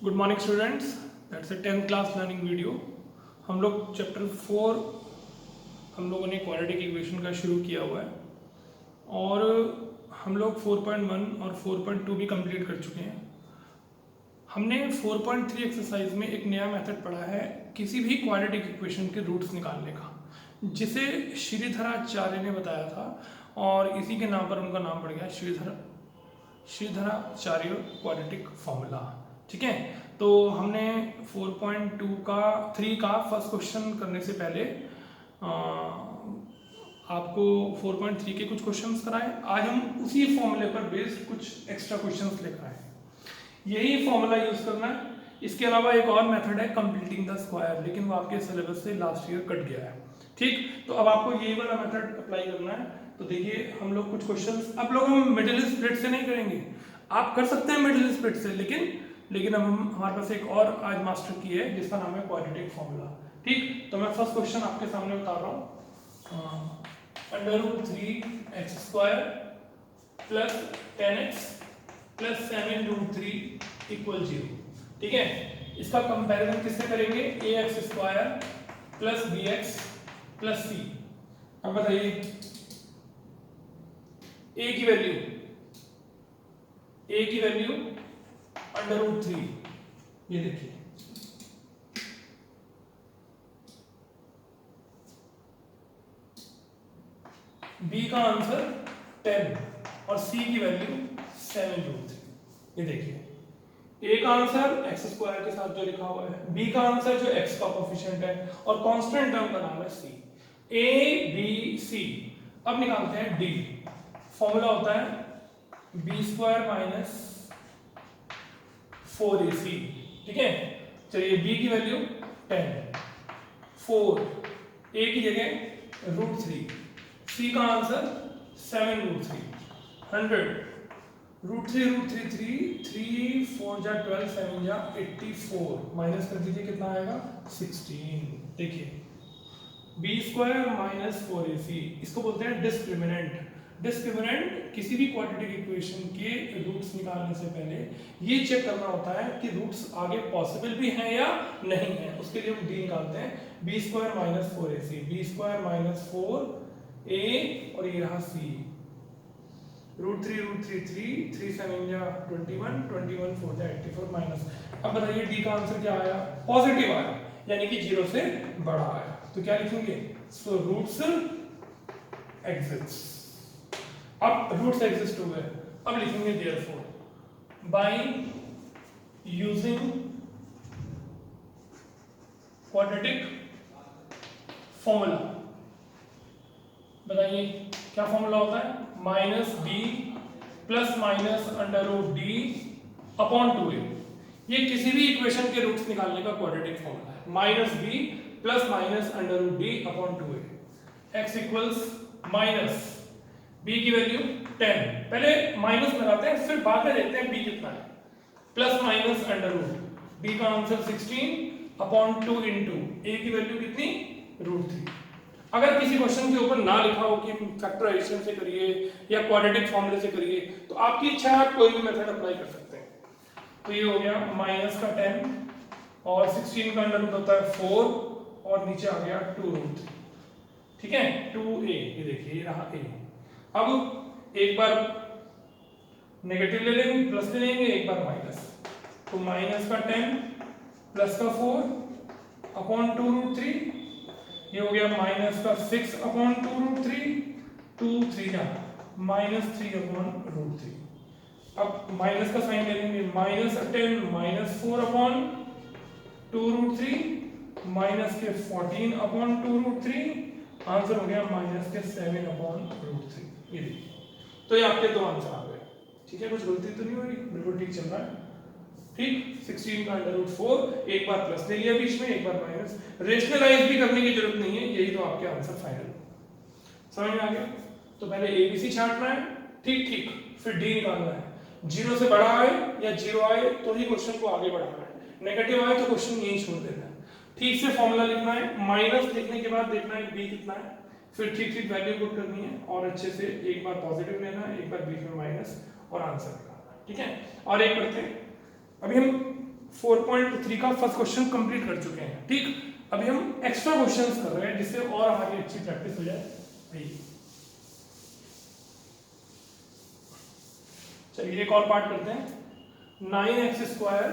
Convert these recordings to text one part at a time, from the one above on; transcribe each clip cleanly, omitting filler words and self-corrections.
Good morning students, that's a 10th class learning video. हम लोग chapter 4 हम लोगों ने क्वाड्रेटिक इक्वेशन का शुरू किया हुआ है और हम लोग 4.1 और 4.2 भी कंप्लीट कर चुके हैं। हमने 4.3 एक्सरसाइज में एक नया मेथड पढ़ा है किसी भी क्वाड्रेटिक इक्वेशन के रूट्स निकालने का, जिसे श्रीधराचार्य ने बताया था और इसी के नाम पर उनका नाम पड़ गया श्रीधराचार्य क्वाड्रेटिक फॉर्मूला। ठीक है, तो हमने 4.2 का 3 का फर्स्ट क्वेश्चन करने से पहले आपको 4.3 के कुछ क्वेश्चंस कराए। आज हम उसी फॉर्मूले पर बेस्ड कुछ एक्स्ट्रा क्वेश्चंस लेकर आए। यही फॉर्मूला यूज करना है। इसके अलावा एक और मेथड है कंप्लीटिंग द स्क्वायर, लेकिन वो आपके सिलेबस से लास्ट ईयर कट गया है। ठीक, तो अब आपको यही वाला मेथड अप्लाई करना है। तो देखिए, हम लोग कुछ क्वेश्चंस अब लोग हम मिडिल स्प्लिट से नहीं करेंगे। आप कर सकते हैं मिडिल स्प्लिट से, लेकिन अब हम हमारे पास एक और आज मास्टर की है जिसका नाम है क्वाड्रेटिक फॉर्मूला। ठीक, तो मैं फर्स्ट क्वेश्चन आपके सामने बता रहा हूँ। √3x² plus 10x plus 7√3 equal 0। ठीक है, इसका कंपैरिजन किससे करेंगे? ax² plus bx plus c। अब बताइए, a की वैल्यू √3, ये देखिए, b का आंसर 10 और c की वैल्यू 7√3। ये देखिए, a का आंसर x² के साथ जो लिखा हुआ है, b का आंसर जो x का कोफिशिएंट है और कांस्टेंट टर्म का नाम है c। a b c। अब निकालते हैं d। फॉर्मूला होता है b² माइनस 4ac। ठीक है, चलिए b की वैल्यू 10, 4, a की जगह √3, c का आंसर 7√3, 100, √3, 3 4 जा 12, 7 जा 84, माइनस कर दीजिए, कितना आएगा? 16। देखिए, b² माइनस 4ac, इसको बोलते हैं डिस्क्रिमिनेंट। डिस्क्रिमिनेंट किसी भी क्वाड्रेटिक इक्वेशन के रूट्स निकालने से पहले ये चेक करना होता है कि रूट्स आगे पॉसिबल भी हैं या नहीं है। उसके लिए हम डी निकालते हैं, b² minus 4ac, b² minus 4a और ये रहा c, √3, 3 7 जा 21, 21 4 जा 84 माइनस। अब बताइए डी का आंसर क्या आया? पॉजिटिव आया, यानी कि 0 से बड़ा आया। तो क्या लिखेंगे? So roots exist. अब रूट्स एग्जिस्ट हो गए, अब लिखेंगे therefore by using quadratic formula. बताइए क्या फॉर्मूला होता है? -b plus minus √d upon 2a। ये किसी भी इक्वेशन के रूट्स निकालने का क्वाड्रेटिक फॉर्मूला है। -b plus minus √d upon 2a। x equals minus b की वैल्यू 10, पहले माइनस लगाते हैं फिर बाद में देखते हैं b कितना है, प्लस माइनस √, b का आंसर 16 अपॉन 2 इंटू a की वैल्यू कितनी? √3। अगर किसी क्वेश्चन के ऊपर ना लिखा हो कि फैक्टराइजेशन से करिए या क्वाड्रेटिक फॉर्मूले से करिए, तो आपकी इच्छा है, आप कोई भी मेथड अप्लाई कर सकते हैं। तो ये हो गया माइनस का 10 और 16 का अंडर रूट होता है 4 और नीचे आ गया 2√3। ठीक है, 2a, ये देखिए, ये रहा a। अब एक बार नेगेटिव ले लेंगे, प्लस ले लेंगे, एक बार माइनस, तो माइनस का 10 प्लस का 4 अपॉन 2√3, ये हो गया माइनस का 6 अपॉन 2√3, 2 3 जा -3 अपॉन √3। अब माइनस का साइन ले लेंगे, -10 -4 अपॉन 2√3 माइनस के 14 अपॉन 2√3, आंसर हो गया माइनस के 7 अपॉन √3। ये देखिए, तो ये आपके दो आंसर आ गए। ठीक है, कुछ गलती तो नहीं हो रही, बिल्कुल ठीक चल रहा है। ठीक, 16 का √4, एक बार प्लस ले लिया बीच में, एक बार माइनस, रेशनलाइज भी करने की जरूरत नहीं है, यही तो आपके आंसर फाइनल। समझ में आ गया? तो पहले ABC छांटना है, ठीक, फिर D निकालना है। 0 से बड़ा आए या 0 आए तो ही क्वेश्चन को आगे बढ़ाना है, नेगेटिव आए तो क्वेश्चन यहीं छोड़ देना है। ठीक से फॉर्मूला लिखना है, माइनस लिखने के बाद देखना है b कितना है, फिर ठीक वैल्यू पुट करनी है और अच्छे से एक बार पॉजिटिव लेना है, एक बार बीच में माइनस और आंसर निकालना है। ठीक है, और एक करते हैं, अभी हम 4.3 का फर्स्ट क्वेश्चन कंप्लीट कर चुके हैं। ठीक, अभी हम एक्स्ट्रा क्वेश्चंस कर रहे हैं जिससे और हमारी अच्छी प्रैक्टिस हो जाए। चलिए एक और पार्ट करते हैं। 9x²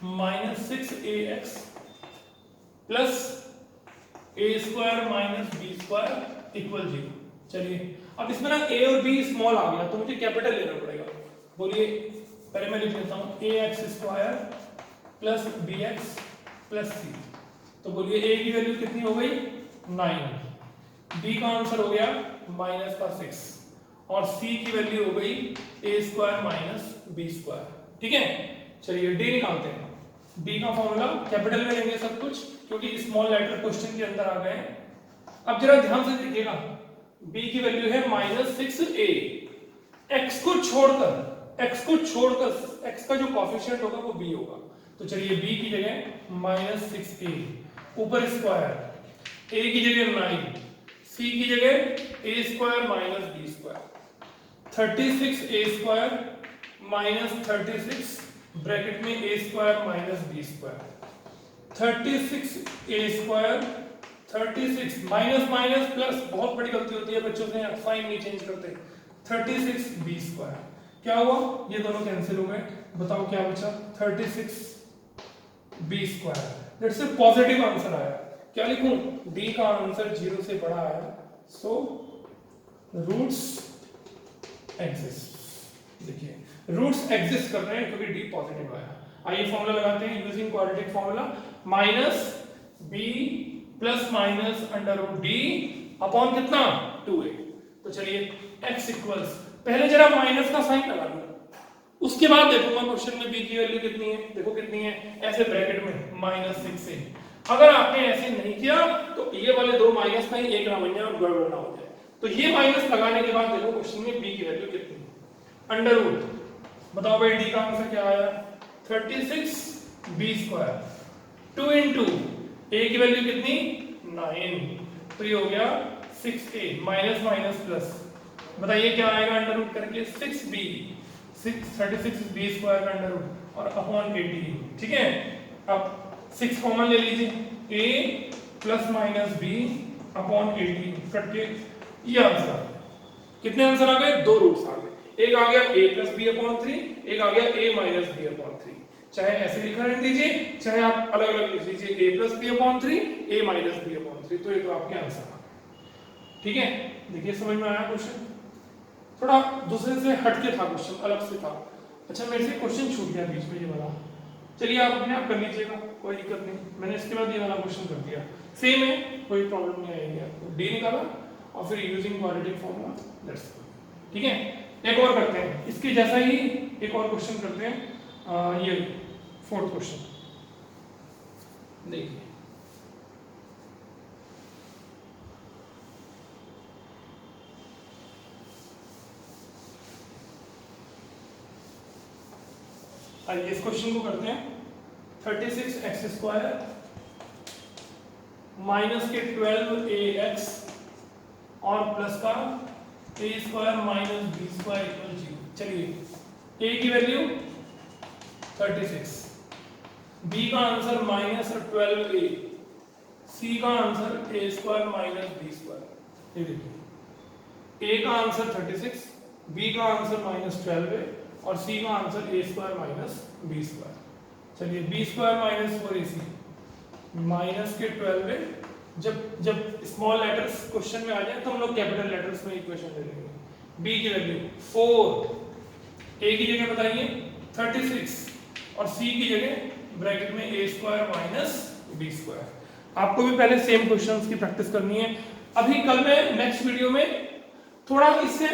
- 6ax plus a² - b² equal 0। चलिए अब इसमें ना a और b स्मॉल आ गया तो मुझे कैपिटल लेना पड़ेगा। बोलिए, पहले मैं लिख लेता हूं ax² plus bx plus c। तो बोलिए a की वैल्यू कितनी हो गई 9, b का आंसर हो गया -6 और c की वैल्यू हो गई a² - b²। ठीक है, चलिए d निकालते हैं। d का फॉर्मूला कैपिटल में लेंगे सब कुछ क्योंकि स्मॉल लेटर क्वेश्चन के अंदर आ गए। अब जरा ध्यान से देखिएगा, b की वैल्यू है -6a। x को छोड़कर x का जो कोएफिशिएंट होगा वो b होगा। तो चलिए b की जगह -6a ऊपर स्क्वायर, a की जगह 9, c की जगह a² - b²। 36a² - 36 ब्रैकेट में a² - b²। 36a² 36 minus minus plus, बहुत बड़ी गलती होती है बच्चों से, साइन नहीं चेंज करते। 36b², क्या हुआ, ये दोनों कैंसिल हो गए। बताओ क्या बचा, 36b²। Let's say positive answer आया। क्या लिखूं, d का आंसर 0 से बड़ा आया, सो रूट्स एग्जिस्ट। देखिए रूट्स एग्जिस्ट कर रहे हैं क्योंकि d पॉजिटिव आया। आइए फॉर्मूला लगाते हैं using quadratic formula, -b plus minus √d upon कितना 2a। तो चलिए x इक्वल्स, पहले जरा माइनस का साइन लगा दो, उसके बाद देखूंगा क्वेश्चन में b की वैल्यू कितनी है। देखो कितनी है, ऐसे ब्रैकेट में -6a। अगर आपने ऐसे नहीं किया तो ये वाले दो माइनस का ही एक ना बन जाए और गड़बड़ ना हो जाए। तो ये माइनस लगाने के बाद देखो क्वेश्चन में b की वैल्यू कितनी है, √। बताओ भाई d का आंसर क्या आया, 36b²। 2 into a की वैल्यू कितनी 9, तो ये हो गया 6a माइनस माइनस प्लस। बताइए क्या आएगा अंडर करके 6b 36b² का अंडर और अपॉन 80। ठीक है, अब 6 कॉमन ले लीजिए, a plus minus b upon 80 cut के ये आंसर। कितने आंसर आ गए, 2 रूट्स आ गए। एक आ गया a प्लस b अपॉन 3, एक आ गया a माइनस b अपॉन 3। चाहे ऐसे लिखा रहने दीजिए, चाहे आप अलग अलग लिख लीजिए, a plus b upon 3, a minus b upon 3। तो ये तो आपके आंसर आ। ठीक है, देखिए समझ में आया क्वेश्चन, थोड़ा दूसरे से हटके था क्वेश्चन, अलग से था। अच्छा मेरे से क्वेश्चन छूट गया बीच में ये वाला, चलिए आप अपने आप कर लीजिएगा, कोई दिक्कत नहीं। मैंने इसके बाद ये वाला क्वेश्चन कर दिया, सेम है, कोई प्रॉब्लम नहीं आएगी आपको। डी निकाला और फिर using quadratic formula, that's it. ठीक है, एक और करते हैं इसके जैसा ही, एक और क्वेश्चन करते हैं। ये 4th क्वेश्चन देखिए, आइए इस क्वेश्चन को करते हैं। 36x² माइनस के 12ax और प्लस का a² माइनस b² इक्वल 0। चलिए a की वैल्यू 36, b का आंसर -12a, c का आंसर a² माइनस b²। ये देखिए a का आंसर 36, b का आंसर -12a और c का आंसर a² माइनस b²। चलिए b² माइनस 4ac माइनस के 12a। जब स्मॉल लेटर्स क्वेश्चन में आ जाए तो हम लोग कैपिटल लेटर्स में इक्वेशन ले लेंगे। b की वैल्यू 4, a की जगह बताइए 36 और c की जगह ब्रैकेट में a² माइनस b²। आपको भी पहले सेम क्वेश्चंस की प्रैक्टिस करनी है। अभी कल मैं नेक्स्ट वीडियो में थोड़ा इससे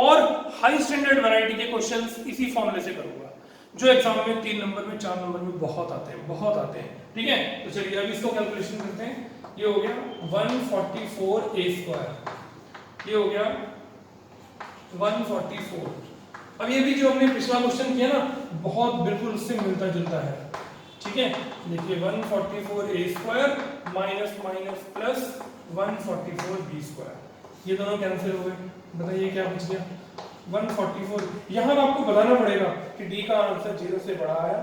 और हाई स्टैंडर्ड वैरायटी के क्वेश्चंस इसी फॉर्मूले से करूंगा, जो एग्जाम में 3 नंबर में 4 नंबर में बहुत आते हैं। ठीक है, तो चलिए अब इसको कैलकुलेशन करते हैं। ये हो गया 144a², ये हो गया 144। अब ये भी जो हमने पिछला क्वेश्चन किया ना, बहुत बिल्कुल उससे मिलता जुलता है। ठीक है, देखिए 144a² minus minus plus 144b², ये दोनों कैंसिल हो गए। बताइए क्या बच गया, 144। यहां आपको बताना पड़ेगा कि डी का आंसर 0 से बड़ा आया,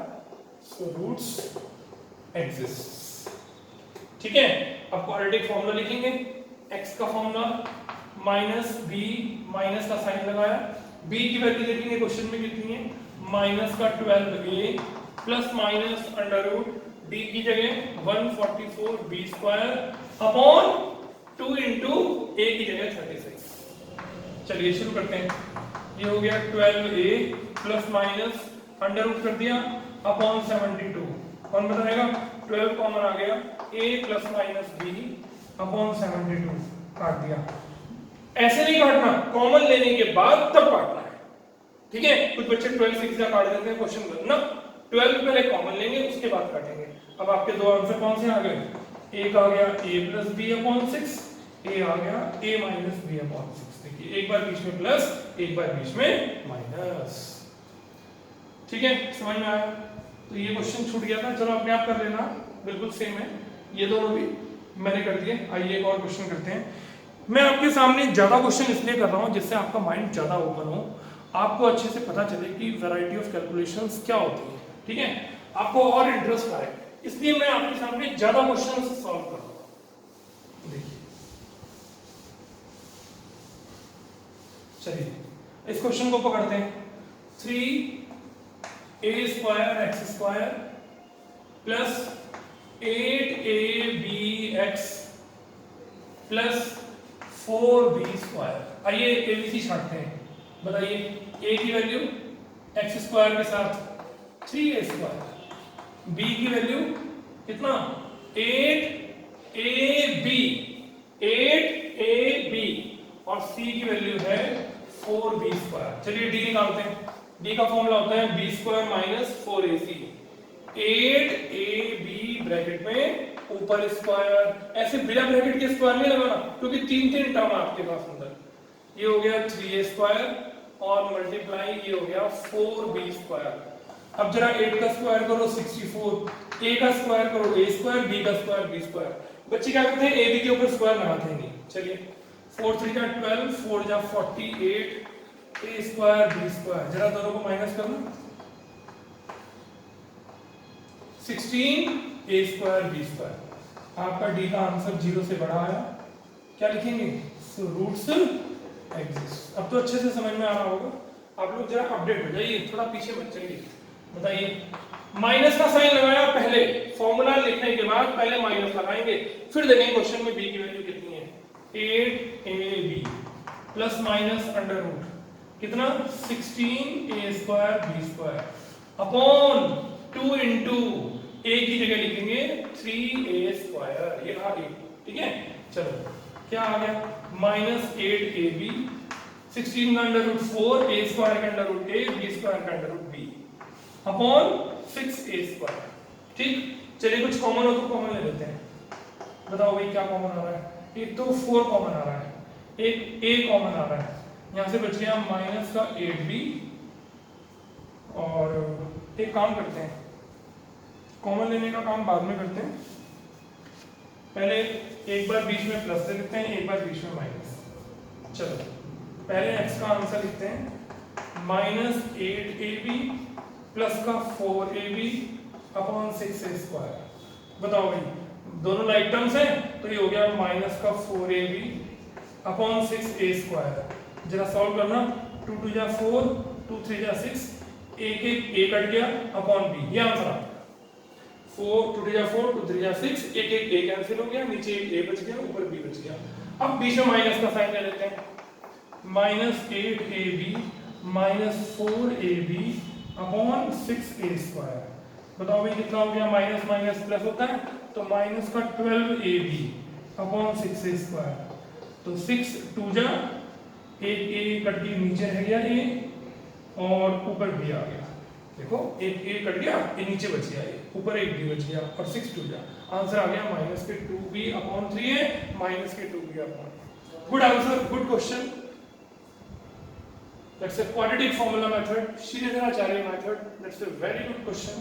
सो रूट्स एग्जिस्ट। ठीक है, अब क्वाड्रेटिक फॉर्मूला लिखेंगे। x का फॉर्मूला माइनस बी, माइनस का साइन लगाया, b की वैल्यू देखेंगे क्वेश्चन में कितनी है, माइनस का 12a plus minus under root d की जगह 144 b square upon 2 into a की जगह 36। चलिए शुरू करते हैं। ये हो गया 12a plus minus under root कर दिया अपॉन 72। कौन बताएगा? 12 कॉमन आ गया, a plus minus b upon 72 काट दिया। ऐसे नहीं काटना, कॉमन लेने के बाद तब काटना है। ठीक है, कुछ बच्चे 12 6 का काट देते हैं क्वेश्चन करना। 12 पहले कॉमन लेंगे उसके बाद काटेंगे। अब आपके दो आंसर कौन से आ गए? एक आ गया a plus b upon 6, a आ गया a माइनस b अपॉन 6। देखिए एक बार बीच में प्लस, एक बार बीच में माइनस। ठीक है, समझ में आया? तो ये क्वेश्चन छूट गया था, चलो अपने आप कर लेना, बिल्कुल सेम है। ये दोनों भी मैंने कर दिए। आइए एक और क्वेश्चन करते हैं। मैं आपके सामने ज्यादा क्वेश्चन इसलिए कर रहा हूं जिससे आपका माइंड ज्यादा ओपन हो, आपको अच्छे से पता चले कि वैरायटी ऑफ कैलकुलेशंस क्या होती है। ठीक है, आपको और इंटरेस्ट आए, इसलिए मैं आपके सामने ज्यादा क्वेश्चन सॉल्व कर रहा हूं। देखिए, चलिए इस क्वेश्चन को पकड़ते हैं। 3a square x square plus 8abx plus 4b square. आइए एबीसी छांटते हैं। बताइए, a की वैल्यू एक्स स्क्वायर के साथ 3a स्क्वायर, b की वैल्यू कितना 8ab और c की वैल्यू है 4b स्क्वायर। चलिए d निकालते हैं। d का फॉर्मूला होता है b square minus 4ac। 8ab bracket में ऊपर स्क्वायर, ऐसे बिना ब्रैकेट के स्क्वायर नहीं लगाना क्योंकि तीन टर्म आपके पास अंदर। ये हो गया 3a स्क्वायर और मल्टीप्लाई ये हो गया 4b स्क्वायर। अब जरा 8 का स्क्वायर करो 64, a का स्क्वायर करो a स्क्वायर, b का स्क्वायर b स्क्वायर। बच्चे क्या करते हैं, ab के ऊपर स्क्वायर लगाते हैं। चलिए 4 3 जा 12, 4 जा 48, a स्क्वायर b स्क्वायर। जरा दोनों को माइनस करना, 16 a स्क्वायर b स्क्वायर। आपका d का आंसर 0 से बड़ा आया। क्या लिखेंगे? So roots exist. अब तो अच्छे से समझ में आ रहा होगा। आप लोग जरा अपडेट हो जाइए, थोड़ा पीछे मत चलिए। बताइए, माइनस का साइन लगाया पहले, फॉर्मूला लिखने के बाद पहले माइनस लगाएंगे, फिर देखेंगे क्वेश्चन में b की वैल्यू कितनी है। 8ab plus minus under root कितना 16a square b square upon 2 into a की जगह लिखेंगे 3a स्क्वायर। ये रहा a। ठीक है, चलो क्या आ गया, माइनस 8ab, 16 का अंडर रूट 4, a स्क्वायर का under root a, b square का under root b upon 6a square. ठीक, चलिए कुछ कॉमन हो तो कॉमन ले लेते हैं। बताओ भाई क्या कॉमन आ रहा है? एक तो 4 कॉमन आ रहा है, एक a कॉमन आ रहा है, यहां से बच गया माइनस का 8b। और एक काम करते हैं, कॉमन लेने का काम बाद में करते हैं, पहले एक बार बीच में प्लस ले लेते हैं, एक बार बीच में माइनस। चलो पहले x का आंसर लिखते हैं, माइनस 8ab प्लस का 4ab अपॉन 6a स्क्वायर। बताओ भाई, दोनों लाइक टर्म्स हैं तो ये हो गया माइनस का 4ab अपॉन 6a स्क्वायर। जरा सॉल्व करना, 2 2 जा 4, 2 3 जा 6, एक a कट गया अपॉन b। ये आंसर आता है। 4 2 3 जा 4, 2 3 जा 6, एक a कैंसिल हो गया, नीचे a बच गया, ऊपर b बच गया। अब बीच में माइनस का साइन ले लेते हैं, minus 8ab minus 4ab upon 6a square. बताओ भाई कितना हो गया, माइनस माइनस प्लस होता है तो माइनस का 12ab अपॉन 6a स्क्वायर। तो 6 2 जा, एक a कट के नीचे रह गया a और ऊपर b आ गया। देखो एक a कट गया, ये नीचे बच गया, ऊपर एक b बच गया और 6 2 जा, आंसर आ गया माइनस के 2b अपॉन 3a माइनस के 2b upon. Good answer, good question. That's a quadratic formula method, Shridharacharya method. That's a very good question।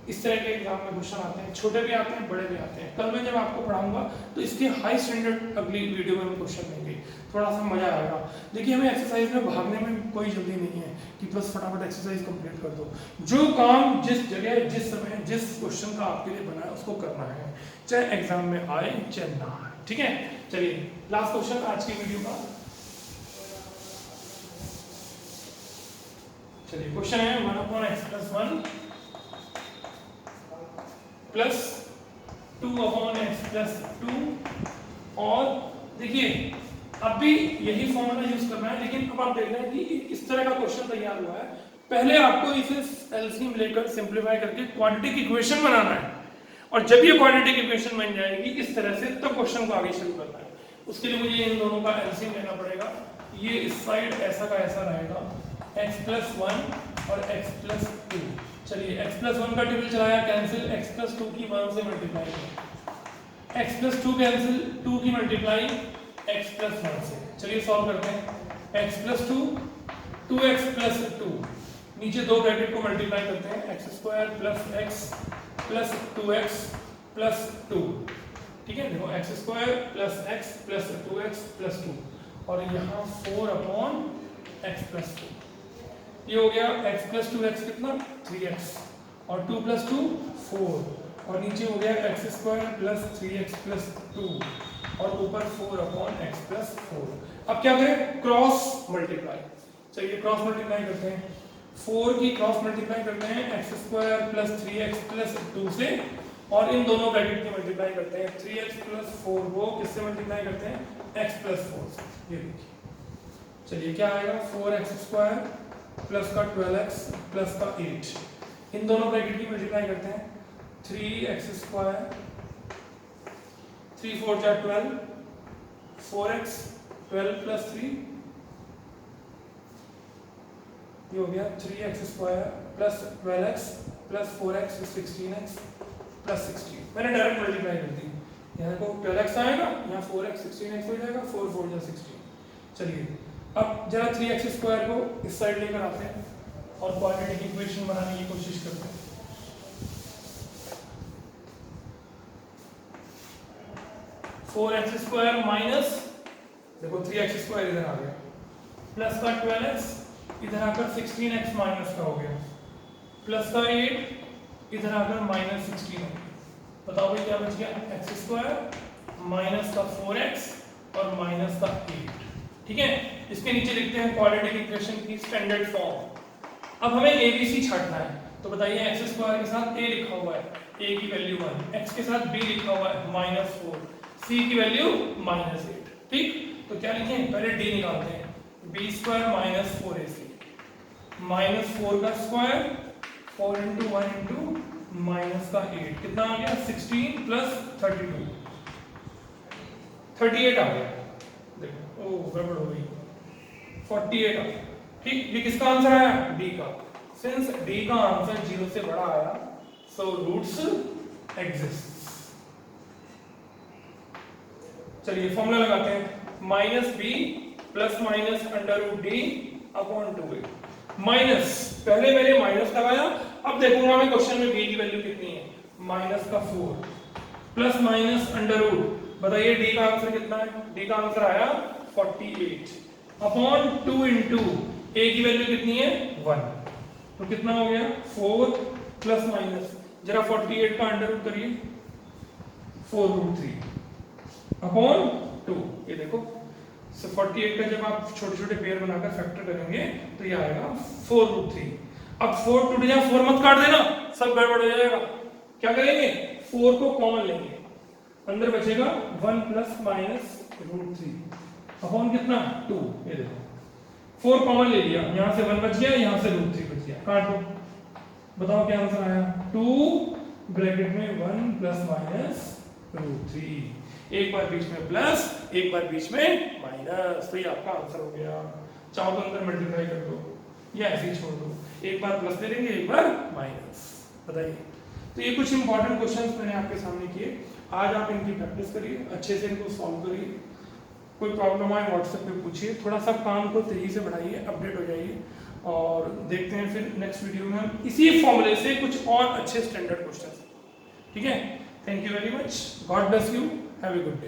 इस तरह के एग्जाम में क्वेश्चन आते हैं, छोटे भी आते हैं, बड़े भी आते हैं। कल मैं जब आपको पढ़ाऊंगा तो इसके हाई स्टैंडर्ड अगली वीडियो में क्वेश्चन लेंगे। थोड़ा सा मजा आएगा। देखिए हमें एक्सरसाइज में भागने में कोई जल्दी नहीं है कि बस फटाफट एक्सरसाइज कंप्लीट कर दो। जो काम जिस जगह जिस समय जिस क्वेश्चन का आपके लिए बना है उसको करना है, चाहे एग्जाम में आए चाहे ना आए, ठीक है। चलिए लास्ट क्वेश्चन आज की वीडियो का। चलिए क्वेश्चन है 1/x+1 प्लस 2/x+2 और देखिए अब भी यही फॉर्मूला यूज करना है, लेकिन अब आप देख रहे हैं कि इस तरह का क्वेश्चन तैयार हुआ है। पहले आपको इसे एलसीएम लेकर सिंपलीफाई करके क्वाड्रेटिक इक्वेशन बनाना है, और जब ये क्वाड्रेटिक इक्वेशन बन जाएगी इस तरह से तब क्वेश्चन को आगे शुरू करना है। उसके लिए मुझे इन दोनों का एलसीएम लेना पड़ेगा। ये इस साइड ऐसा का ऐसा रहेगा x+1 और x+2। चलिए x+1 का टेबल चलाया, कैंसिल, x+2 की 1 से मल्टीप्लाई करें, x+2 कैंसिल, 2 की मल्टीप्लाई x+1 से। चलिए सॉल्व करते हैं। x+2 2x+2, नीचे दो ब्रैकेट को मल्टीप्लाई करते हैं, x² + x + 2x + 2, ठीक है। देखो x² + x + 2x + 2 और यहाँ 4/x+2, ये हो गया x+2x कितना 3x और 2 + 2 4 और नीचे हो गया x² + 3x + 2 और ऊपर 4/x+4। अब क्या करें, क्रॉस मल्टीप्लाई। चलिए क्रॉस मल्टीप्लाई करते हैं, 4 की क्रॉस मल्टीप्लाई करते हैं x² + 3x + 2 से, और इन दोनों ब्रैकेट की मल्टीप्लाई करते हैं 3x + 4 को किससे मल्टीप्लाई करते हैं x+4 से। ये देखिए चलिए क्या आएगा 4x² प्लस का 12x प्लस का 8, इन दोनों ब्रैकेट की मल्टीप्लाई करते हैं 3x², 3 4 जा 12, 4x 12 + 3, ये हो गया 3x² plus 12x plus 4x 16x plus 16। मैंने डायरेक्ट मल्टीप्लाई कर दी, यहाँ को 12x आएगा, यहाँ 4x 16x हो जाएगा, 4 4 जा 16। चलिए अब जरा 3x² को इस साइड लेकर आते हैं और क्वाड्रेटिक इक्वेशन बनाने की कोशिश करते हैं। (4x² माइनस देखो 3x² इधर आ गया, प्लस का 12x इधर आकर 16x माइनस का हो गया, प्लस का 8 इधर आकर -16 हो गया। बताओ भाई क्या बच गया, x² माइनस का 4x और माइनस का 8, ठीक है। इसके नीचे लिखते हैं क्वाड्रेटिक इक्वेशन की स्टैंडर्ड फॉर्म। अब हमें ABC छांटना है, तो बताइए x² के साथ a लिखा हुआ है, a की वैल्यू 1, x के साथ b लिखा हुआ है -4, c की वैल्यू -8, ठीक। तो क्या लिखें, पहले d निकालते हैं, b² - 4ac, -4 का स्क्वायर 4 × 1 × माइनस का 8 कितना आ गया 16 + 32 38 आ गया। देखो ओ गड़बड़ हो गई, 48 आ गया, ठीक। ये किसका आंसर आया, डी का। सिंस डी का आंसर 0 से बड़ा आया, सो रूट्स एग्जिस्ट। चलिए फॉर्मूला लगाते हैं, -b ± √d/2a। माइनस, पहले मैंने माइनस लगाया, अब देखूंगा मैं क्वेश्चन में b की वैल्यू कितनी है, -4 प्लस माइनस अंडर रूट। बताइए डी का आंसर कितना है, डी का आंसर आया 48/2 × a की वैल्यू कितनी है 1, तो कितना हो गया 4 प्लस माइनस, जरा 48 का अंडर रूट करिए, 4√3/2। ये देखो 48 का जब आप छोटे छोटे पेयर बनाकर फैक्टर करेंगे तो ये आएगा 4√3। अब 4 टूट जाए, 4 मत काट देना, सब गड़बड़ हो जाएगा। क्या करेंगे, 4 को कॉमन लेंगे, अंदर बचेगा 1 प्लस माइनस √3 कितना 2। ये देखो 4 कॉमन ले लिया, यहां से 1 बच गया, यहां से √3 बच गया, काटो, बताओ क्या आंसर आया, 2 ब्रैकेट में 1 प्लस माइनस √3, एक बार बीच में प्लस एक बार बीच में माइनस, तो ये आपका आंसर हो गया। चाहो तो अंदर मल्टीप्लाई कर दो या ऐसे ही छोड़ दो, एक बार प्लस ले लेंगे एक बार माइनस। बताइए, तो ये कुछ इंपॉर्टेंट क्वेश्चंस मैंने आपके सामने किए, आज आप इनकी प्रैक्टिस करिए, अच्छे से इनको सॉल्व करिए। कोई प्रॉब्लम आए व्हाट्सएप पे पूछिए, थोड़ा सा काम को तेजी से बढ़ाइए, अपडेट हो जाइए, और देखते हैं फिर नेक्स्ट वीडियो में हम इसी फॉर्मूले से कुछ और अच्छे स्टैंडर्ड क्वेश्चंस, ठीक है। Thank you very much, God bless you, have a good day.